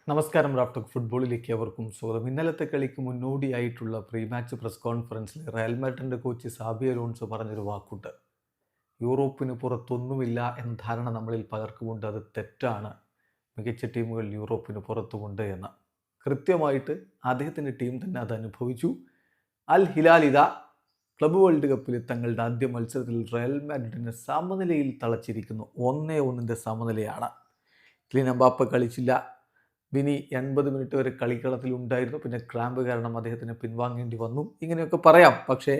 നമസ്കാരം. റാഫ്റ്റോക്ക് ഫുട്ബോളിലേക്ക് അവർക്കും സ്വാഗതം. ഇന്നലത്തെ കളിക്ക് മുന്നോടിയായിട്ടുള്ള പ്രീ മാച്ച് പ്രസ് കോൺഫറൻസിൽ റയൽ മാഡ്രിഡിന്റെ കോച്ച് സാബി അലോൺസോ പറഞ്ഞൊരു വാക്കുണ്ട്. യൂറോപ്പിന് പുറത്തൊന്നുമില്ല എന്ന ധാരണ നമ്മളിൽ പലർക്കുമുണ്ട്. അത് തെറ്റാണ്. മികച്ച ടീമുകൾ യൂറോപ്പിന് പുറത്തുമുണ്ട് എന്ന്. കൃത്യമായിട്ട് അദ്ദേഹത്തിൻ്റെ ടീം തന്നെ അത് അനുഭവിച്ചു. അൽ ഹിലാൽ ഇതാ ക്ലബ്ബ് വേൾഡ് കപ്പിൽ തങ്ങളുടെ ആദ്യ മത്സരത്തിൽ റയൽ മാഡ്രിഡിനെ സമനിലയിൽ തളച്ചിരിക്കുന്നു. 1-1 സമനിലയാണ്. കിലിയൻ എംബാപ്പെ കളിച്ചില്ല. വിനി 80 മിനിറ്റ് വരെ കളിക്കളത്തിൽ ഉണ്ടായിരുന്നു. പിന്നെ ക്രാമ്പ് കാരണം അദ്ദേഹത്തിന് പിൻവാങ്ങേണ്ടി വന്നു. ഇങ്ങനെയൊക്കെ പറയാം. പക്ഷേ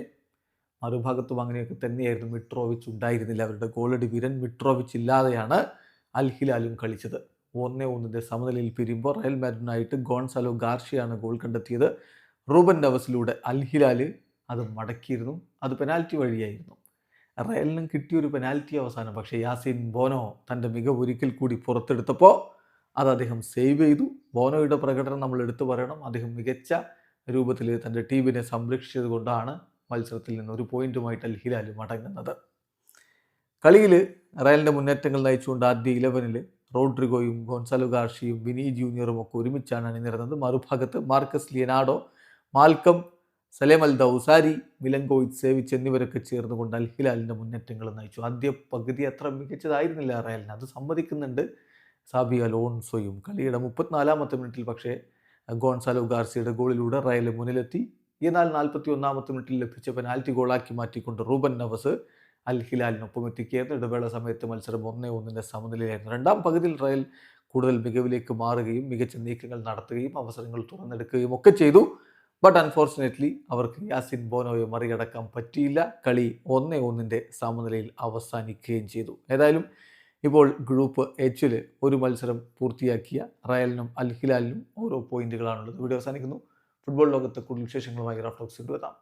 മറുഭാഗത്തും അങ്ങനെയൊക്കെ തന്നെയായിരുന്നു. മിട്രോവിച്ച് ഉണ്ടായിരുന്നില്ല. അവരുടെ ഗോളടി വിരൻ മിട്രോവിച്ച് ഇല്ലാതെയാണ് അൽ ഹിലാലും കളിച്ചത്. 1-1 സമനിലയിൽ പിരിയുമ്പോൾ റയൽ മാഡ്രിഡിനായിട്ട് ഗോൺസാലോ ഗാർഷ്യയാണ് ഗോൾ കണ്ടെത്തിയത്. റൂബൻ നെവസിലൂടെ അൽ ഹിലാൽ അത് മടക്കിയിരുന്നു. അത് പെനാൽറ്റി വഴിയായിരുന്നു. റയലിനും കിട്ടിയൊരു പെനാൽറ്റി അവസാനം. പക്ഷേ യാസിൻ ബോനോ തൻ്റെ മികവ് ഒരിക്കൽ കൂടി പുറത്തെടുത്തപ്പോൾ അത് അദ്ദേഹം സേവ് ചെയ്തു. ബോനോയുടെ പ്രകടനം നമ്മൾ എടുത്തു പറയണം. അദ്ദേഹം മികച്ച രൂപത്തിൽ തൻ്റെ ടീമിനെ സംരക്ഷിച്ചത് കൊണ്ടാണ് മത്സരത്തിൽ നിന്ന് ഒരു പോയിന്റുമായിട്ട് അൽ ഹിലാൽ മടങ്ങുന്നത്. കളിയിൽ റയലിൻ്റെ മുന്നേറ്റങ്ങൾ നയിച്ചുകൊണ്ട് ആദ്യ 11-ൽ റോഡ്രിഗോയും ഗോൺസാലോ ഗാർഷ്യയും വിനി ജൂനിയറും ഒക്കെ ഒരുമിച്ചാണ് അണിനിരന്നത്. മറുഭാഗത്ത് മാർക്കസ് ലിയനാർഡോ, മാൽക്കം, സലേം അൽ ദൗസാരി, മിലങ്കോവിച്ച് സേവിച്ച് എന്നിവരൊക്കെ ചേർന്നുകൊണ്ട് അൽ ഹിലാലിൻ്റെ മുന്നേറ്റങ്ങൾ നയിച്ചു. ആദ്യ പകുതി അത്ര മികച്ചതായിരുന്നില്ല റയലിന്, അത് സമ്മതിക്കുന്നുണ്ട് സാബി അലോൺസോയും. കളിയുടെ 34-ാമത്തെ മിനിറ്റിൽ പക്ഷേ ഗോൺസാലോ ഗാർസിയുടെ ഗോളിലൂടെ റയൽ മുന്നിലെത്തി. എന്നാൽ 41-ാമത്തെ മിനിറ്റിൽ ലഭിച്ച പെനാൽറ്റി ഗോളാക്കി മാറ്റിക്കൊണ്ട് റൂബൻ നെവസ് അൽ ഹിലാലിനൊപ്പം എത്തിക്കുകയായിരുന്നു. ഇടവേള സമയത്ത് മത്സരം 1-1 സമനിലയായിരുന്നു. രണ്ടാം പകുതിയിൽ റയൽ കൂടുതൽ മികവിലേക്ക് മാറുകയും മികച്ച നീക്കങ്ങൾ നടത്തുകയും അവസരങ്ങൾ തുറന്നെടുക്കുകയും ഒക്കെ ചെയ്തു. ബട്ട് അൺഫോർച്ചുനേറ്റ്ലി അവർക്ക് യാസിൻ ബോനോയെ മറികടക്കാൻ പറ്റിയില്ല. കളി 1-1 സമനിലയിൽ അവസാനിക്കുകയും ചെയ്തു. ഏതായാലും ഇപ്പോൾ ഗ്രൂപ്പ് എച്ചിൽ ഒരു മത്സരം പൂർത്തിയാക്കിയ റയലിനും അൽ ഹിലാലിനും ഓരോ പോയിന്റുകളാണുള്ളത്. വീഡിയോ അവസാനിക്കുന്നു. ഫുട്ബോൾ ലോകത്തെ കൂടുതൽ വിശേഷങ്ങളുമായി റാഫ്റ്റോക്സ് എത്താം.